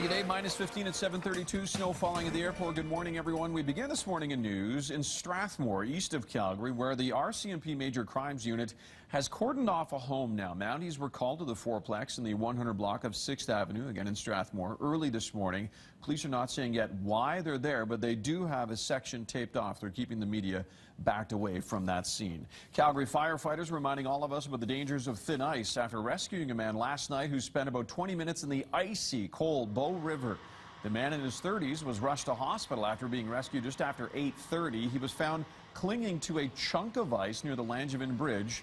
Sunny day, minus 15 at 7:32. Snow falling at the airport. Good morning, everyone. We begin this morning in news in Strathmore, east of Calgary, where the RCMP Major Crimes Unit has cordoned off a home now. Mounties were called to the fourplex in the 100 block of 6th Avenue, again in Strathmore, early this morning. Police are not saying yet why they're there, but they do have a section taped off. They're keeping the media backed away from that scene. Calgary firefighters reminding all of us about the dangers of thin ice after rescuing a man last night who spent about 20 minutes in the icy, cold Bow River. The man in his 30s was rushed to hospital after being rescued just after 8:30. He was found clinging to a chunk of ice near the Langevin Bridge.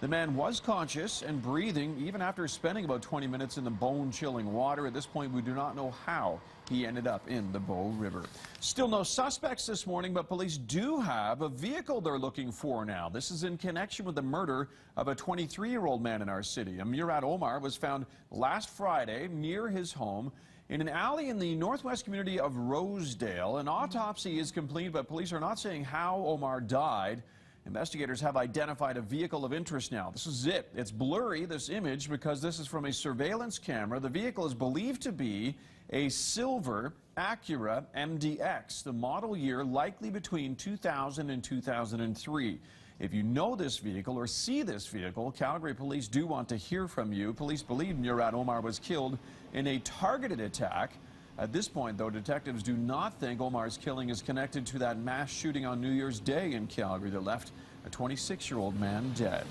The man was conscious and breathing even after spending about 20 minutes in the bone-chilling water. At this point, we do not know how he ended up in the Bow River. Still no suspects this morning, but police do have a vehicle they're looking for now. This is in connection with the murder of a 23-year-old man in our city. Murad Omar was found last Friday near his home in an alley in the northwest community of Rosedale. An autopsy is complete, but police are not saying how Omar died. Investigators have identified a vehicle of interest now. This is it. It's blurry, this image, because this is from a surveillance camera. The vehicle is believed to be a silver Acura MDX, the model year likely between 2000 and 2003. If you know this vehicle or see this vehicle, Calgary police do want to hear from you. Police believe Murad Omar was killed in a targeted attack. At this point, though, detectives do not think Omar's killing is connected to that mass shooting on New Year's Day in Calgary that left a 26-year-old man dead.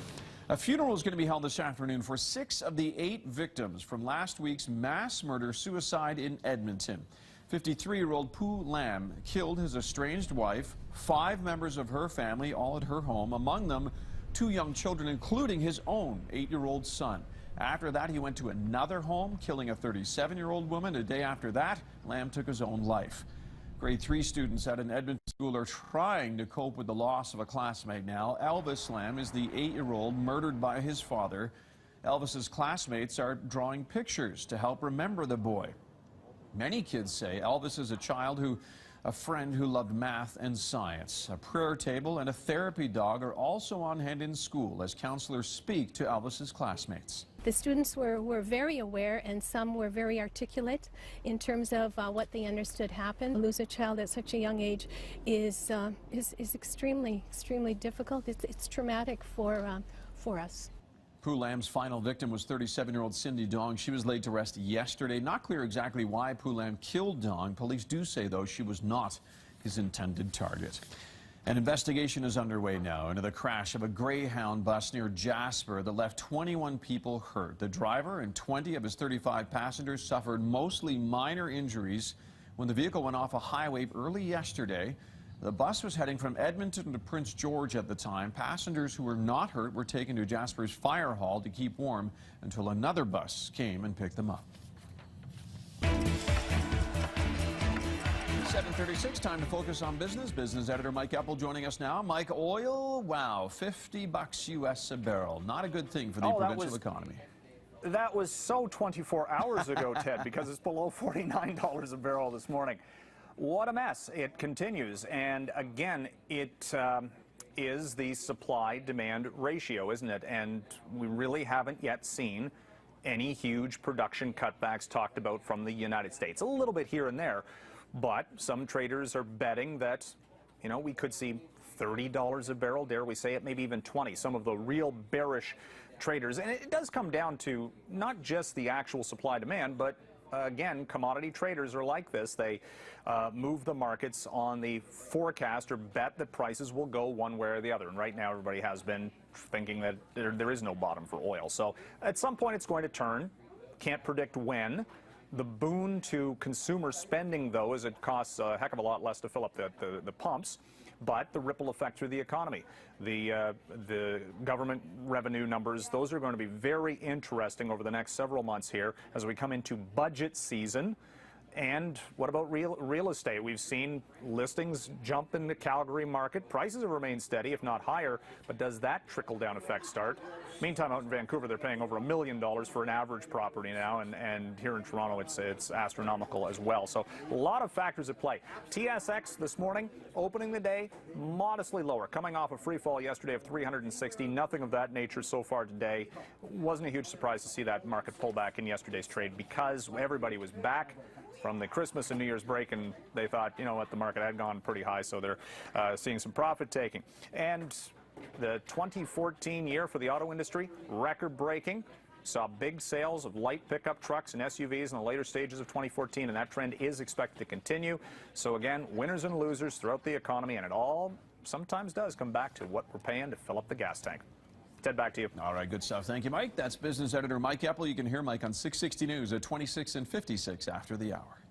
A funeral is going to be held this afternoon for 6 of the 8 victims from last week's mass murder-suicide in Edmonton. 53-year-old Pu Lam killed his estranged wife, 5 members of her family, all at her home, among them 2 young children, including his own 8-year-old son. After that, he went to another home, killing a 37-year-old woman. A day after that, Lam took his own life. Grade 3 students at an Edmonton school are trying to cope with the loss of a classmate now. Elvis Lam is the 8-year-old murdered by his father. Elvis's classmates are drawing pictures to help remember the boy. Many kids say Elvis is a friend who loved math and science. A prayer table and a therapy dog are also on hand in school as counselors speak to Elvis's classmates. The students were very aware, and some were very articulate in terms of what they understood happened. To lose a child at such a young age is extremely difficult. It's traumatic for us. Pu Lam's final victim was 37-year-old Cindy Dong. She was laid to rest yesterday. Not clear exactly why Pu Lam killed Dong. Police do say, though, she was not his intended target. An investigation is underway now into the crash of a Greyhound bus near Jasper that left 21 people hurt. The driver and 20 of his 35 passengers suffered mostly minor injuries when the vehicle went off a highway early yesterday. The bus was heading from Edmonton to Prince George at the time. Passengers who were not hurt were taken to Jasper's fire hall to keep warm until another bus came and picked them up. 7:36, time to focus on business. Business editor Mike Epple joining us now. Mike, oil, wow, $50 US a barrel. Not a good thing for the provincial economy. That was so 24 hours ago, Ted, because it's below $49 a barrel this morning. What a mess. It continues. And again, it is the supply-demand ratio, isn't it? And we really haven't yet seen any huge production cutbacks talked about from the United States. A little bit here and there, but some traders are betting that, you know, we could see $30 a barrel, dare we say it, maybe even 20. Some of the real bearish traders. And it does come down to not just the actual supply-demand, but again, commodity traders are like this. They move the markets on the forecast or bet that prices will go one way or the other. And right now, everybody has been thinking that there is no bottom for oil. So at some point, it's going to turn. Can't predict when. The boon to consumer spending, though, is it costs a heck of a lot less to fill up the pumps. But the ripple effect through the economy, the government revenue numbers, those are going to be very interesting over the next several months here as we come into budget season. And what about real estate? We've seen listings jump in the Calgary market. Prices have remained steady, if not higher, but does that trickle-down effect start? Meantime, out in Vancouver, they're paying over $1 million for an average property now, and here in Toronto, it's astronomical as well. So a lot of factors at play. TSX this morning, opening the day, modestly lower, coming off a free fall yesterday of 360. Nothing of that nature so far today. Wasn't a huge surprise to see that market pull back in yesterday's trade because everybody was back from the Christmas and New Year's break, and they thought, you know what, the market had gone pretty high, so they're seeing some profit taking. And the 2014 year for the auto industry, record-breaking. Saw big sales of light pickup trucks and SUVs in the later stages of 2014, and that trend is expected to continue. So again, winners and losers throughout the economy, and it all sometimes does come back to what we're paying to fill up the gas tank. Ted, back to you. All right, good stuff. Thank you, Mike. That's business editor Mike Epple. You can hear Mike on 660 News at 26 and 56 after the hour.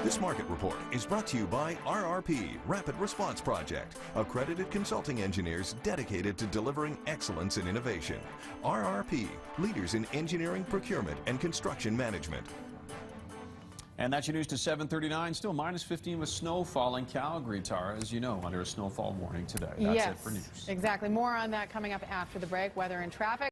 This market report is brought to you by RRP, Rapid Response Project, accredited consulting engineers dedicated to delivering excellence in innovation. RRP, leaders in engineering, procurement, and construction management. And that's your news to 7:39. Still minus 15 with snow falling. Calgary, Tara, as you know, under a snowfall warning today. That's it for news. Exactly. More on that coming up after the break. Weather and traffic.